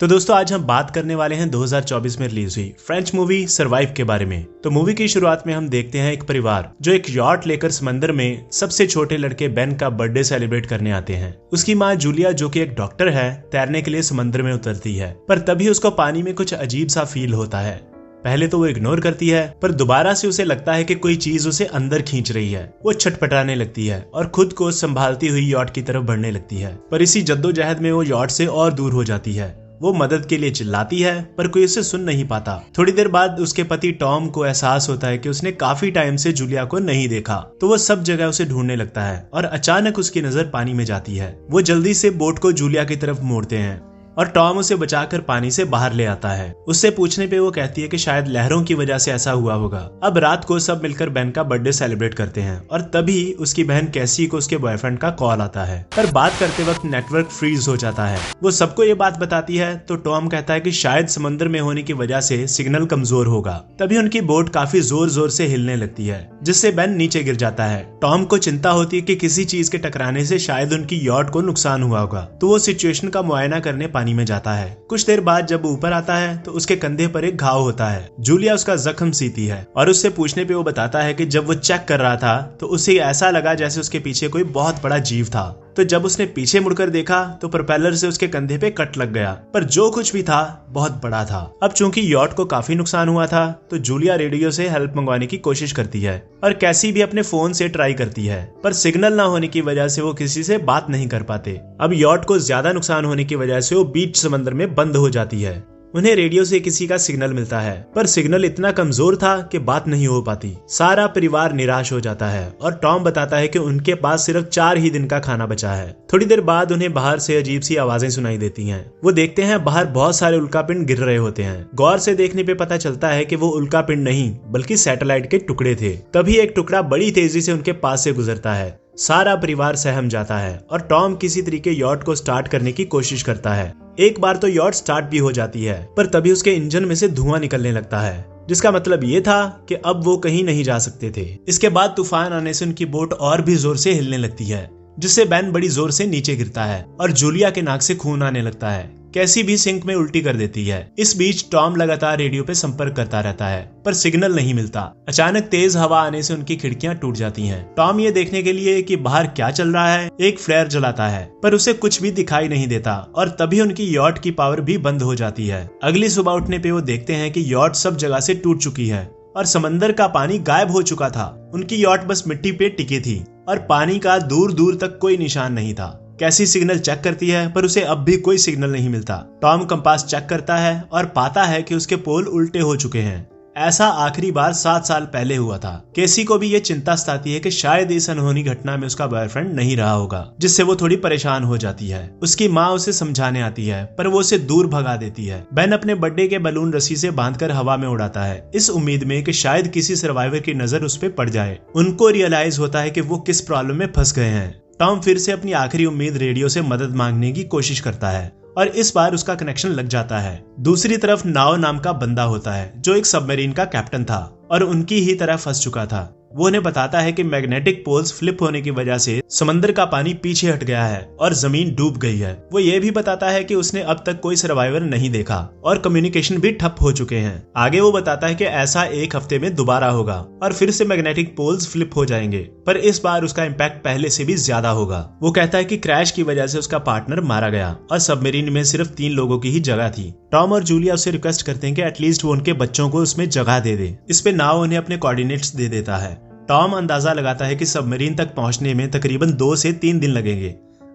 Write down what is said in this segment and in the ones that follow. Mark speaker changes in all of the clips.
Speaker 1: तो दोस्तों आज हम बात करने वाले हैं 2024 में रिलीज हुई फ्रेंच मूवी सरवाइव के बारे में। तो मूवी की शुरुआत में हम देखते हैं एक परिवार जो एक यॉट लेकर समंदर में सबसे छोटे लड़के बेन का बर्थडे सेलिब्रेट करने आते हैं। उसकी माँ जूलिया जो कि एक डॉक्टर है तैरने के लिए समंदर में उतरती है, पर तभी उसको पानी में कुछ अजीब सा फील होता है। पहले तो वो इग्नोर करती है, पर दोबारा से उसे लगता है कि कोई चीज उसे अंदर खींच रही है। वो छटपटाने लगती है और खुद को संभालती हुई यॉट की तरफ बढ़ने लगती है, पर इसी जद्दोजहद में वो यॉट से और दूर हो जाती है। वो मदद के लिए चिल्लाती है, पर कोई उसे सुन नहीं पाता। थोड़ी देर बाद उसके पति टॉम को एहसास होता है कि उसने काफी टाइम से जूलिया को नहीं देखा, तो वो सब जगह उसे ढूंढने लगता है और अचानक उसकी नजर पानी में जाती है। वो जल्दी से बोट को जूलिया की तरफ मोड़ते हैं और टॉम उसे बचाकर पानी से बाहर ले आता है। उससे पूछने पे वो कहती है कि शायद लहरों की वजह से ऐसा हुआ होगा। अब रात को सब मिलकर बेन का बर्थडे सेलिब्रेट करते हैं और तभी उसकी बहन कैसी को उसके बॉयफ्रेंड का कॉल आता है, पर बात करते वक्त नेटवर्क फ्रीज हो जाता है। वो सबको ये बात बताती है तो टॉम कहता है कि शायद समंदर में होने की वजह से सिग्नल कमजोर होगा। तभी उनकी बोट काफी जोर जोर से हिलने लगती है, जिससे बेन नीचे गिर जाता है। टॉम को चिंता होती है कि किसी चीज के टकराने से शायद उनकी यॉट को नुकसान हुआ होगा, तो वो सिचुएशन का मुआयना करने पानी में जाता है। कुछ देर बाद जब ऊपर आता है तो उसके कंधे पर एक घाव होता है। जूलिया उसका जख्म सीती है और उससे पूछने पे वो बताता है कि जब वो चेक कर रहा था तो उसे ऐसा लगा जैसे उसके पीछे कोई बहुत बड़ा जीव था। तो जब उसने पीछे मुड़कर देखा तो प्रोपेलर से उसके कंधे पे कट लग गया, पर जो कुछ भी था बहुत बड़ा था। अब चूंकि यॉट को काफी नुकसान हुआ था तो जूलिया रेडियो से हेल्प मंगवाने की कोशिश करती है और कैसी भी अपने फोन से ट्राई करती है, पर सिग्नल ना होने की वजह से वो किसी से बात नहीं कर पाते। अब यॉट को ज्यादा नुकसान होने की वजह से वो बीच समंदर में बंद हो जाती है। उन्हें रेडियो से किसी का सिग्नल मिलता है, पर सिग्नल इतना कमजोर था कि बात नहीं हो पाती। सारा परिवार निराश हो जाता है और टॉम बताता है कि उनके पास सिर्फ 4 ही दिन का खाना बचा है। थोड़ी देर बाद उन्हें बाहर से अजीब सी आवाजें सुनाई देती हैं। वो देखते हैं बाहर बहुत सारे उल्कापिंड गिर रहे होते हैं। गौर से देखने पे पता चलता है कि वो उल्कापिंड नहीं बल्कि सैटेलाइट के टुकड़े थे। तभी एक टुकड़ा बड़ी तेजी से उनके पास से गुजरता है। सारा परिवार सहम जाता है और टॉम किसी तरीके यॉट को स्टार्ट करने की कोशिश करता है। एक बार तो यॉट स्टार्ट भी हो जाती है, पर तभी उसके इंजन में से धुआं निकलने लगता है, जिसका मतलब ये था कि अब वो कहीं नहीं जा सकते थे। इसके बाद तूफान आने से उनकी बोट और भी जोर से हिलने लगती है, जिससे बेन बड़ी जोर से नीचे गिरता है और जूलिया के नाक से खून आने लगता है। कैसी भी सिंक में उल्टी कर देती है। इस बीच टॉम लगातार रेडियो पे संपर्क करता रहता है, पर सिग्नल नहीं मिलता। अचानक तेज हवा आने से उनकी खिड़कियां टूट जाती हैं। टॉम ये देखने के लिए कि बाहर क्या चल रहा है एक फ्लेयर जलाता है, पर उसे कुछ भी दिखाई नहीं देता और तभी उनकी यॉट की पावर भी बंद हो जाती है। अगली सुबह उठने पे वो देखते हैं कि यॉट सब जगह से टूट चुकी है और समंदर का पानी गायब हो चुका था। उनकी यॉट बस मिट्टी पे टिकी थी और पानी का दूर दूर तक कोई निशान नहीं था। कैसी सिग्नल चेक करती है, पर उसे अब भी कोई सिग्नल नहीं मिलता। टॉम कंपास चेक करता है और पाता है कि उसके पोल उल्टे हो चुके हैं। ऐसा आखिरी बार 7 साल पहले हुआ था। केसी को भी ये चिंता सताती है कि शायद इस अनहोनी घटना में उसका बॉयफ्रेंड नहीं रहा होगा, जिससे वो थोड़ी परेशान हो जाती है। उसकी माँ उसे समझाने आती है, पर वो उसे दूर भगा देती है। बेन अपने बर्थडे के बलून रस्सी से बांधकर हवा में उड़ाता है, इस उम्मीद में कि शायद किसी सर्वाइवर की नजर उस पर पड़ जाए। उनको रियलाइज होता है कि वो किस प्रॉब्लम में फंस गए हैं। टॉम फिर से अपनी आखिरी उम्मीद रेडियो से मदद मांगने की कोशिश करता है और इस बार उसका कनेक्शन लग जाता है। दूसरी तरफ नाव नाम का बंदा होता है जो एक सबमरीन का कैप्टन था और उनकी ही तरह फंस चुका था। वो उन्हें बताता है कि मैग्नेटिक पोल्स फ्लिप होने की वजह से समंदर का पानी पीछे हट गया है और जमीन डूब गई है। वो ये भी बताता है कि उसने अब तक कोई सर्वाइवर नहीं देखा और कम्युनिकेशन भी ठप हो चुके हैं। आगे वो बताता है कि ऐसा 1 हफ्ते में दोबारा होगा और फिर से मैग्नेटिक पोल्स फ्लिप हो जाएंगे, पर इस बार उसका इम्पैक्ट पहले से भी ज्यादा होगा। वो कहता है कि क्रैश की वजह से उसका पार्टनर मारा गया और सबमरीन में सिर्फ 3 लोगों की ही जगह थी। टॉम और जूलिया उससे रिक्वेस्ट करते हैं कि एटलीस्ट वो उनके बच्चों को उसमें जगह दे दे। इस पे नाव उन्हें अपने कोऑर्डिनेट्स दे देता है। टॉम अंदाजा लगाता है कि सबमरीन तक पहुंचने में तकरीबन 2 से 3 दिन लगेंगे।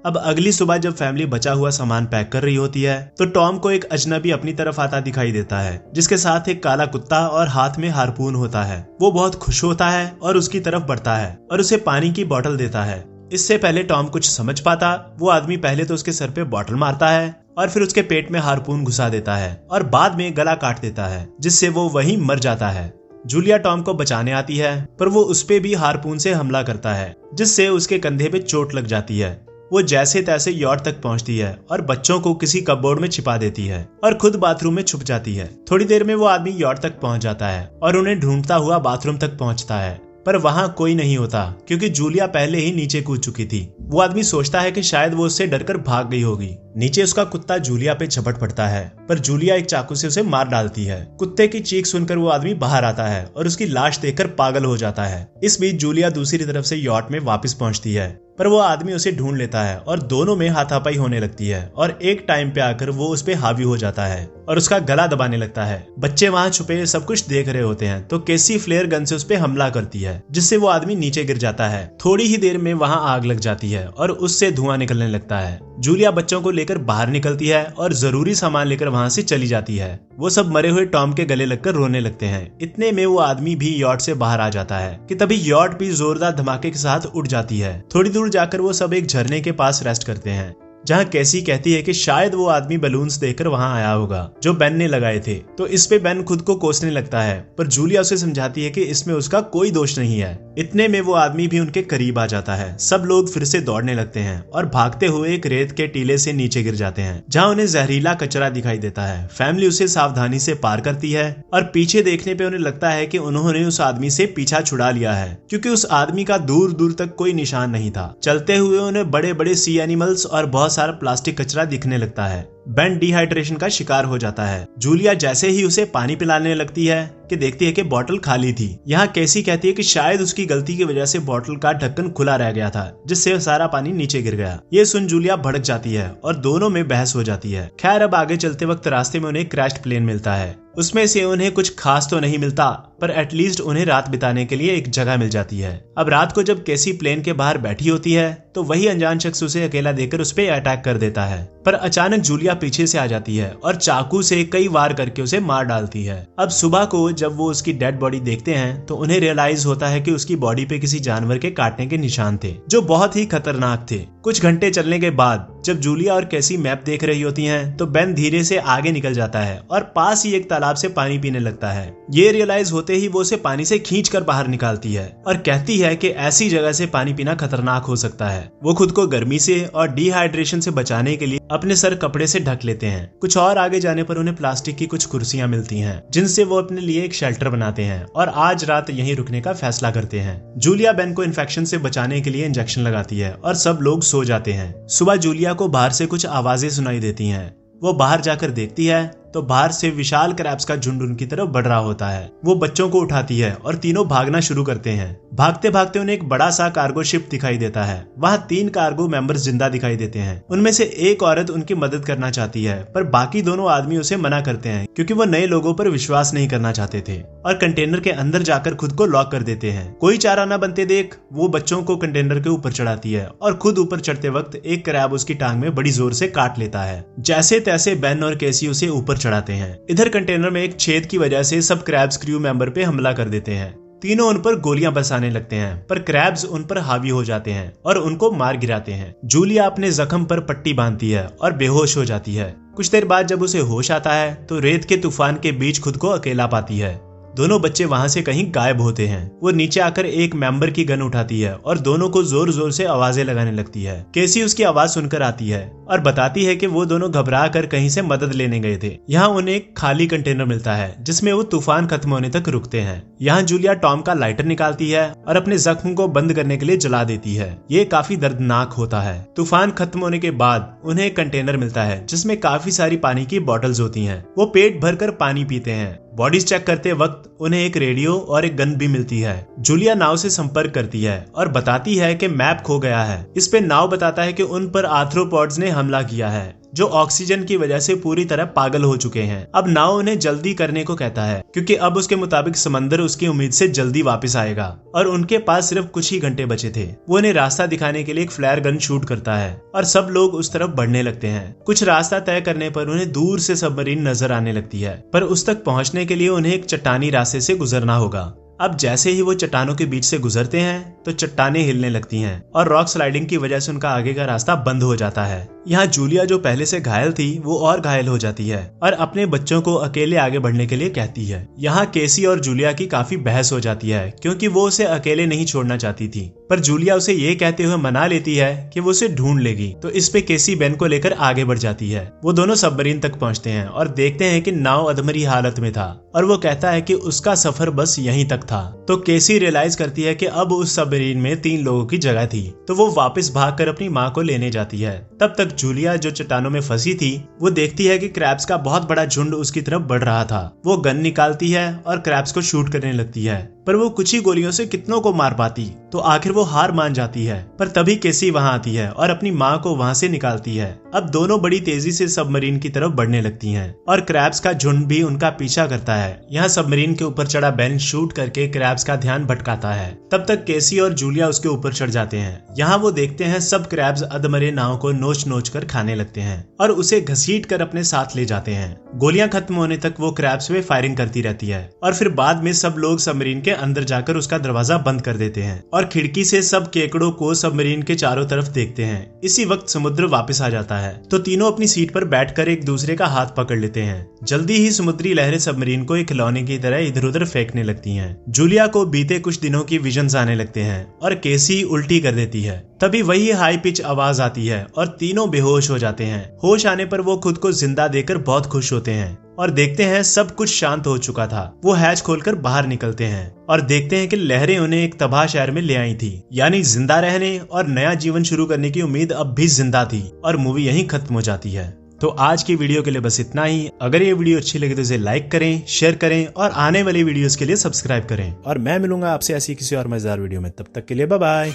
Speaker 1: अब अगली सुबह जब फैमिली बचा हुआ सामान पैक कर रही होती है तो टॉम को एक अजनबी अपनी तरफ आता दिखाई देता है, जिसके साथ एक काला कुत्ता और हाथ में हारपून होता है। वो बहुत खुश होता है और उसकी तरफ बढ़ता है और उसे पानी की बोतल देता है। इससे पहले टॉम कुछ समझ पाता, वो आदमी पहले तो उसके सर पे बोतल मारता है और फिर उसके पेट में हारपून घुसा देता है और बाद में गला काट देता है, जिससे वो वहीं मर जाता है। जूलिया टॉम को बचाने आती है, पर वो उस पे भी हारपून से हमला करता है, जिससे उसके कंधे पे चोट लग जाती है। वो जैसे तैसे यॉट तक पहुंचती है और बच्चों को किसी कपबोर्ड में छिपा देती है और खुद बाथरूम में छुप जाती है। थोड़ी देर में वो आदमी यॉट तक पहुंच जाता है और उन्हें ढूंढता हुआ बाथरूम तक पहुंचता है। पर वहाँ कोई नहीं होता क्योंकि जूलिया पहले ही नीचे कूद चुकी थी। वो आदमी सोचता है कि शायद वो उससे डरकर भाग गई होगी। नीचे उसका कुत्ता जूलिया पे झपट पड़ता है, पर जूलिया एक चाकू से उसे मार डालती है। कुत्ते की चीख सुनकर वो आदमी बाहर आता है और उसकी लाश देखकर पागल हो जाता है। इस बीच जूलिया दूसरी तरफ से यॉट में वापस पहुंचती है, पर वो आदमी उसे ढूंढ लेता है और दोनों में हाथापाई होने लगती है और एक टाइम पे आकर वो उस पे हावी हो जाता है और उसका गला दबाने लगता है। बच्चे वहाँ छुपे सब कुछ देख रहे होते हैं तो केसी फ्लेयर गन से उस पे हमला करती है, जिससे वो आदमी नीचे गिर जाता है। थोड़ी ही देर में वहाँ आग लग जाती है और उससे धुआं निकलने लगता है। जूलिया बच्चों को लेकर बाहर निकलती है और जरूरी सामान लेकर वहाँ से चली जाती है। वो सब मरे हुए टॉम के गले लगकर रोने लगते हैं। इतने में वो आदमी भी यॉट से बाहर आ जाता है कि तभी यॉट भी जोरदार धमाके के साथ उड़ जाती है। थोड़ी दूर जाकर वो सब एक झरने के पास रेस्ट करते हैं, जहाँ कैसी कहती है कि शायद वो आदमी बलून्स देकर वहाँ आया होगा जो बेन ने लगाए थे। तो इस पे बेन खुद को कोसने लगता है, पर जूलिया उसे समझाती है कि इसमें उसका कोई दोष नहीं है। इतने में वो आदमी भी उनके करीब आ जाता है। सब लोग फिर से दौड़ने लगते हैं और भागते हुए एक रेत के टीले से नीचे गिर जाते हैं, जहाँ उन्हें जहरीला कचरा दिखाई देता है। फैमिली उसे सावधानी से पार करती है और पीछे देखने पे उन्हें लगता है कि उन्होंने उस आदमी से पीछा छुड़ा लिया है, क्योंकि उस आदमी का दूर दूर तक कोई निशान नहीं था। चलते हुए उन्हें बड़े बड़े सी एनिमल्स और बहुत सारा प्लास्टिक कचरा दिखने लगता है। बेन डिहाइड्रेशन का शिकार हो जाता है। जूलिया जैसे ही उसे पानी पिलाने लगती है कि देखती है कि बोतल खाली थी। यहाँ कैसी कहती है कि शायद उसकी गलती की वजह से बोतल का ढक्कन खुला रह गया था, जिससे सारा पानी नीचे गिर गया। ये सुन जूलिया भड़क जाती है और दोनों में बहस हो जाती है। खैर अब आगे चलते वक्त रास्ते में उन्हें क्रैश्ड प्लेन मिलता है। उसमें से उन्हें कुछ खास तो नहीं मिलता, पर एटलीस्ट उन्हें रात बिताने के लिए एक जगह मिल जाती है। अब रात को जब कैसी प्लेन के बाहर बैठी होती है तो वही अनजान शख्स उसे अकेला देखकर उस पर अटैक कर देता है, पर अचानक जूलिया पीछे से आ जाती है और चाकू से कई वार करके उसे मार डालती है। अब सुबह को जब वो उसकी डेड बॉडी देखते हैं तो उन्हें रियलाइज होता है कि उसकी बॉडी पे किसी जानवर के काटने के निशान थे, जो बहुत ही खतरनाक थे। कुछ घंटे चलने के बाद जब जूलिया और कैसी मैप देख रही होती हैं, तो बेन धीरे से आगे निकल जाता है और पास ही एक तालाब से पानी पीने लगता है। ये रियलाइज होते ही वो उसे पानी से खींचकर बाहर निकालती है और कहती है कि ऐसी जगह से पानी पीना खतरनाक हो सकता है। वो खुद को गर्मी से और डिहाइड्रेशन से बचाने के लिए अपने सर कपड़े से ढक लेते हैं। कुछ और आगे जाने पर उन्हें प्लास्टिक की कुछ कुर्सियां मिलती हैं, जिनसे वो अपने लिए एक शेल्टर बनाते हैं और आज रात यहीं रुकने का फैसला करते हैं। जूलिया बेन को इन्फेक्शन से बचाने के लिए इंजेक्शन लगाती है और सब लोग सो जाते हैं। सुबह जूलिया को बाहर से कुछ आवाजें सुनाई देती हैं। वो बाहर जाकर देखती है तो बाहर से विशाल क्रैब्स का झुंड उनकी तरफ बढ़ रहा होता है। वो बच्चों को उठाती है और तीनों भागना शुरू करते हैं। भागते भागते उन्हें एक बड़ा सा कार्गो शिप दिखाई देता है। वहाँ 3 कार्गो मेंबर्स जिंदा दिखाई देते हैं। उनमें से एक औरत उनकी मदद करना चाहती है, पर बाकी दोनों आदमी उसे मना करते हैं क्योंकि वो नए लोगों पर विश्वास नहीं करना चाहते थे और कंटेनर के अंदर जाकर खुद को लॉक कर देते हैं। कोई चारा न बनते देख वो बच्चों को कंटेनर के ऊपर चढ़ाती है और खुद ऊपर चढ़ते वक्त एक क्रैब उसकी टांग में बड़ी जोर से काट लेता है। जैसे तैसे बेन और कैसी उसे ऊपर चढ़ाते हैं। इधर कंटेनर में एक छेद की वजह से सब क्रैब्स क्रू मेंबर पे हमला कर देते हैं। तीनों उन पर गोलियां बरसाने लगते हैं, पर क्रैब्स उन पर हावी हो जाते हैं और उनको मार गिराते हैं। जूलिया अपने जख्म पर पट्टी बांधती है और बेहोश हो जाती है। कुछ देर बाद जब उसे होश आता है तो रेत के तूफान के बीच खुद को अकेला पाती है। दोनों बच्चे वहां से कहीं गायब होते हैं। वो नीचे आकर एक मेंबर की गन उठाती है और दोनों को जोर जोर से आवाजें लगाने लगती है। केसी उसकी आवाज सुनकर आती है और बताती है कि वो दोनों घबरा कर कहीं से मदद लेने गए थे। यहाँ उन्हें एक खाली कंटेनर मिलता है जिसमें वो तूफान खत्म होने तक रुकते हैं। यहाँ जूलिया टॉम का लाइटर निकालती है और अपने जख्म को बंद करने के लिए जला देती है। ये काफी दर्दनाक होता है। तूफान खत्म होने के बाद उन्हें एक कंटेनर मिलता है जिसमें काफी सारी पानी की बॉटल्स होती हैं। वो पेट भरकर पानी पीते हैं। बॉडीज चेक करते वक्त उन्हें एक रेडियो और एक गन भी मिलती है। जूलिया नाव से संपर्क करती है और बताती है कि मैप खो गया है। इस पे नाव बताता है कि उन पर आर्थ्रोपॉड्स ने हमला किया है, जो ऑक्सीजन की वजह से पूरी तरह पागल हो चुके हैं। अब नाव उन्हें जल्दी करने को कहता है क्योंकि अब उसके मुताबिक समंदर उसकी उम्मीद से जल्दी वापस आएगा और उनके पास सिर्फ कुछ ही घंटे बचे थे। वो उन्हें रास्ता दिखाने के लिए एक फ्लेयर गन शूट करता है और सब लोग उस तरफ बढ़ने लगते हैं। कुछ रास्ता तय करने पर उन्हें दूर से सबमरीन नजर आने लगती है, पर उस तक पहुंचने के लिए उन्हें एक चट्टानी रास्ते से गुजरना होगा। अब जैसे ही वो चट्टानों के बीच से गुजरते हैं तो चट्टानें हिलने लगती हैं और रॉक स्लाइडिंग की वजह से उनका आगे का रास्ता बंद हो जाता है। यहाँ जूलिया जो पहले से घायल थी वो और घायल हो जाती है और अपने बच्चों को अकेले आगे बढ़ने के लिए कहती है। यहाँ केसी और जूलिया की काफी बहस हो जाती है क्योंकि वो उसे अकेले नहीं छोड़ना चाहती थी, पर जूलिया उसे ये कहते हुए मना लेती है कि वो उसे ढूंढ लेगी। तो इस पे केसी बेन को लेकर आगे बढ़ जाती है। वो दोनों सबमरीन तक पहुंचते हैं और देखते हैं कि नाव अधमरी हालत में था और वो कहता है कि उसका सफर बस यहीं तक था। तो केसी रियलाइज करती है कि अब उस सबमरीन में 3 लोगों की जगह थी, तो वो वापस भागकर अपनी माँ को लेने जाती है। तब तक जूलिया जो चट्टानों में फंसी थी वो देखती है कि क्रैब्स का बहुत बड़ा झुंड उसकी तरफ बढ़ रहा था। वो गन निकालती है और क्रैब्स को शूट करने लगती है, पर वो कुछ ही गोलियों से कितनों को मार पाती, तो आखिर वो हार मान जाती है। पर तभी केसी वहां आती है और अपनी माँ को वहां से निकालती है। अब दोनों बड़ी तेजी से सबमरीन की तरफ बढ़ने लगती हैं और क्रैब्स का झुंड भी उनका पीछा करता है। यहाँ सबमरीन के ऊपर चढ़ा बेन शूट करके क्रैब्स का ध्यान भटकाता है। तब तक केसी और जूलिया उसके ऊपर चढ़ जाते हैं। यहाँ वो देखते हैं सब क्रैब्स अधमरे नाव को नोच नोच कर खाने लगते हैं और उसे घसीट कर अपने साथ ले जाते हैं। गोलियां खत्म होने तक वो क्रैब्स पे फायरिंग करती रहती है और फिर बाद में सब लोग सबमरीन के अंदर जाकर उसका दरवाजा बंद कर देते हैं और खिड़की से सब केकड़ों को सबमरीन के चारों तरफ देखते हैं। इसी वक्त समुद्र वापस आ जाता है, तो तीनों अपनी सीट पर बैठकर एक दूसरे का हाथ पकड़ लेते हैं। जल्दी ही समुद्री लहरें सबमरीन को एक खिलौने की तरह इधर उधर फेंकने लगती हैं। जूलिया को बीते कुछ दिनों की विजन्स आने लगते हैं और केसी उल्टी कर देती है। तभी वही हाई पिच आवाज आती है और तीनों बेहोश हो जाते हैं। होश आने पर वो खुद को जिंदा देकर बहुत खुश होते हैं और देखते हैं सब कुछ शांत हो चुका था। वो हैच खोलकर बाहर निकलते हैं और देखते हैं कि लहरें उन्हें एक तबाह शहर में ले आई थी, यानी जिंदा रहने और नया जीवन शुरू करने की उम्मीद अब भी जिंदा थी और मूवी यहीं खत्म हो जाती है। तो आज की वीडियो के लिए बस इतना ही। अगर ये वीडियो अच्छी लगे तो इसे लाइक करें, शेयर करें और आने वाली वीडियोस के लिए सब्सक्राइब करें। और मैं मिलूंगा आपसे ऐसी किसी और मजेदार वीडियो में। तब तक के लिए बाय बाय।